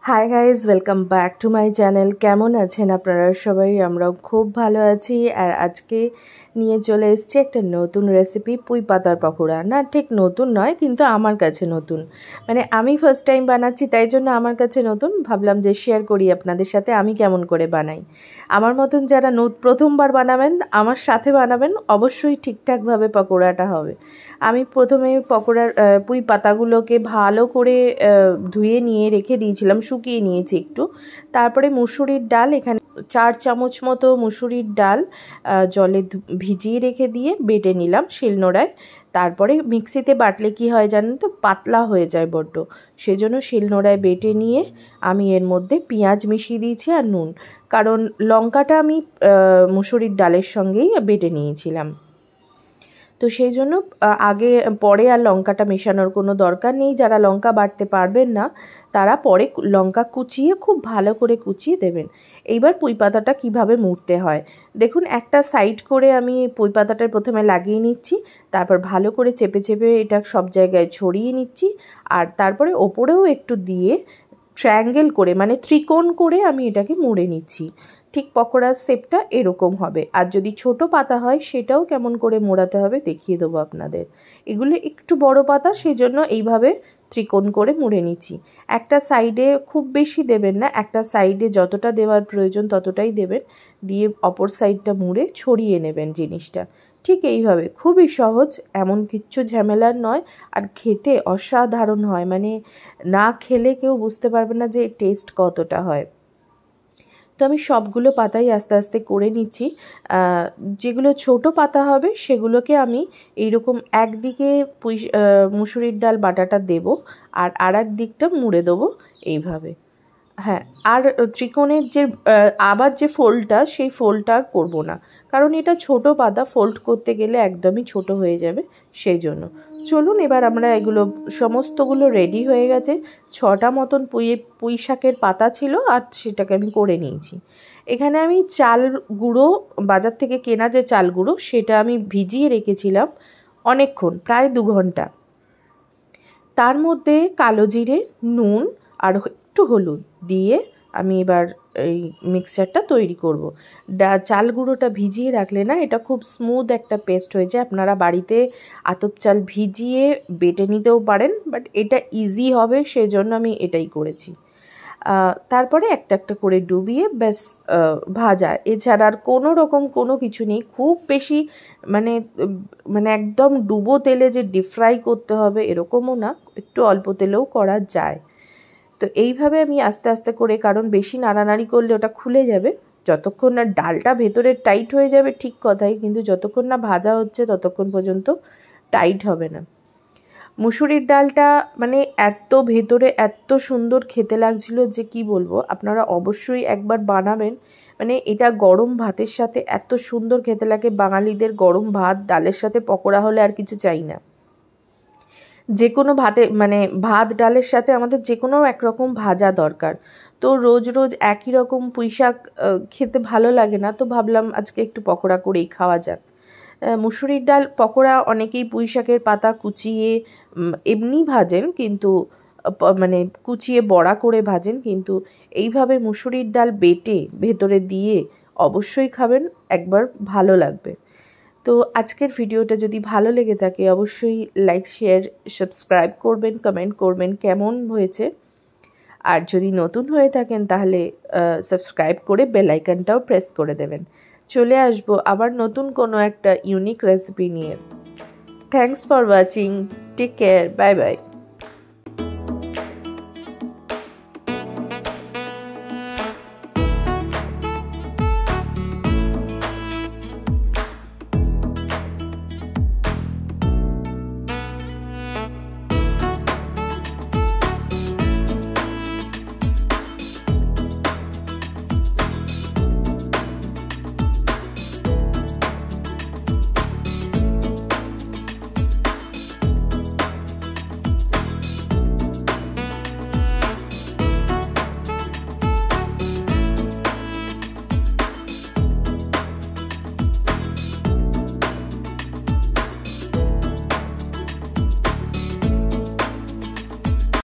Hi guys, welcome back to my channel. কেমন আছেন আপনারা সবাই? আমরাও খুব ভালো আছি। আর আজকে নিয়ে চলে এসেছি একটা নতুন রেসিপি, পুঁই পাতার পকোড়া। না, ঠিক নতুন নয়, কিন্তু আমার কাছে নতুন। মানে আমি ফার্স্ট টাইম বানাচ্ছি, তাই জন্য আমার কাছে নতুন। ভাবলাম যে শেয়ার করি আপনাদের সাথে আমি কেমন করে বানাই। আমার মতন যারা প্রথমবার বানাবেন, আমার সাথে বানাবেন, অবশ্যই ঠিকঠাকভাবে পকোড়াটা হবে। আমি প্রথমে পুঁই পাতাগুলোকে ভালো করে ধুয়ে নিয়ে রেখে দিয়েছিলাম, শুকিয়ে নিয়েছি একটু। তারপরে মুসুরির ডাল, এখানে 4 চামচ মতো মুসুরির ডাল জলে ভিজিয়ে রেখে দিয়ে বেটে নিলাম শিলনোড়ায়। তারপরে মিক্সিতে বাটলে কি হয় জানেন তো, পাতলা হয়ে যায় বড্ড। সেজন্য শিলনোড়ায় বেটে নিয়ে আমি এর মধ্যে পেঁয়াজ মিশিয়ে দিয়েছি আর নুন, কারণ লঙ্কাটা আমি মুসুরির ডালের সঙ্গেই বেটে নিয়েছিলাম। তো সেই জন্য আগে পরে আর লঙ্কাটা মেশানোর কোনো দরকার নেই। যারা লঙ্কা বাটতে পারবেন না, তারা পরে লঙ্কা কুচিয়ে খুব ভালো করে কুচিয়ে দেবেন। এইবার পুঁই পাতাটা কীভাবে মুড়তে হয় দেখুন। একটা সাইড করে আমি পুঁই পাতাটা প্রথমে লাগিয়ে নিচ্ছি, তারপর ভালো করে চেপে চেপে এটা সব জায়গায় ছড়িয়ে নিচ্ছি। আর তারপরে ওপরেও একটু দিয়ে ট্রায়াঙ্গেল করে, মানে ত্রিকোণ করে আমি এটাকে মুড়ে নিচ্ছি। ঠিক পকোড়ার শেপটা এরকম হবে। আর যদি ছোট পাতা হয় সেটাও কেমন করে মোড়াতে হবে দেখিয়ে দেবো আপনাদের। এগুলো একটু বড় পাতা, সেই জন্য এইভাবে ত্রিকোণ করে মুড়ে নিচ্ছি। একটা সাইডে খুব বেশি দেবেন না, একটা সাইডে যতটা দেওয়ার প্রয়োজন ততটাই দেবেন, দিয়ে অপর সাইডটা মুড়ে ছড়িয়ে নেবেন জিনিসটা। ঠিক এইভাবে, খুবই সহজ, এমন কিচ্ছু ঝামেলার নয়। আর খেতে অসাধারণ হয়, মানে না খেলে কেউ বুঝতে পারবে না যে টেস্ট কতটা হয়। তো আমি সবগুলো পাতাই আস্তে আস্তে করে নিচ্ছি। যেগুলো ছোট পাতা হবে সেগুলোকে আমি এইরকম একদিকে মুসুরির ডাল বাটাটা দেব, আর আরেক দিকটা মুড়ে দেবো এইভাবে। হ্যাঁ, আর ত্রিকোণের যে আবার যে ফোল্ডটা, সেই ফোল্ডটা আর করবো না, কারণ এটা ছোট পাতা, ফোল্ড করতে গেলে একদমই ছোট হয়ে যাবে। সেই জন্য চলুন এবার আমরা এগুলো সমস্তগুলো রেডি হয়ে গেছে। 6টা মতন পুঁই শাকের পাতা ছিল, আর সেটাকে আমি করে নিয়েছি। এখানে আমি চাল গুঁড়ো, বাজার থেকে কেনা যে চাল গুঁড়ো, সেটা আমি ভিজিয়ে রেখেছিলাম অনেকক্ষণ, প্রায় 2 ঘন্টা। তার মধ্যে কালো জিরে, নুন আর একটু হলুদ দিয়ে আমি এবার এই মিক্সচারটা তৈরি করব। চাল গুঁড়োটা ভিজিয়ে রাখলে না, এটা খুব স্মুথ একটা পেস্ট হয়ে যায়। আপনারা বাড়িতে আতপ চাল ভিজিয়ে বেটে নিতেও পারেন, বাট এটা ইজি হবে, সেজন্য আমি এটাই করেছি। তারপরে একটা একটা করে ডুবিয়ে ব্যাস ভাজা, এছাড়া আর কোনো রকম কোনো কিছু নেই। খুব বেশি মানে একদম ডুবো তেলে যে ডিপ ফ্রাই করতে হবে এরকমও না, একটু অল্প তেলেও করা যায়। তো এইভাবে আমি আস্তে আস্তে করে, কারণ বেশি নাড়ানাড়ি করলে ওটা খুলে যাবে। যতক্ষণ না ডালটা ভেতরে টাইট হয়ে যাবে ঠিক কথাই, কিন্তু যতক্ষণ না ভাজা হচ্ছে ততক্ষণ পর্যন্ত টাইট হবে না। মুসুরির ডালটা মানে এত ভেতরে এত সুন্দর খেতে লাগছিল যে কি বলবো। আপনারা অবশ্যই একবার বানাবেন। মানে এটা গরম ভাতের সাথে এত সুন্দর খেতে লাগে। বাঙালিদের গরম ভাত, ডালের সাথে পকোড়া হলে আর কিছু চাই না। যে কোনো ভাতে, মানে ভাত ডালের সাথে আমাদের যে কোনো একরকম ভাজা দরকার। তো রোজ রোজ একই রকম পুঁই শাক খেতে ভালো লাগে না, তো ভাবলাম আজকে একটু পকোড়া করেই খাওয়া যাক। মুসুরির ডাল পকোড়া অনেকেই পুঁই শাকের পাতা কুচিয়ে এমনি ভাজেন, কিন্তু মানে কুচিয়ে বড়া করে ভাজেন, কিন্তু এইভাবে মুসুরির ডাল বেটে ভেতরে দিয়ে অবশ্যই খাবেন, একবার ভালো লাগবে। তো আজকের ভিডিওটা যদি ভালো লেগে থাকে অবশ্যই লাইক, শেয়ার, সাবস্ক্রাইব করবেন, কমেন্ট করবেন কেমন হয়েছে। আর যদি নতুন হয়ে থাকেন তাহলে সাবস্ক্রাইব করে বেল আইকনটাও প্রেস করে দেবেন। চলে আসবো আবার নতুন কোনো একটা ইউনিক রেসিপি নিয়ে। Thanks for watching, take care, bye by.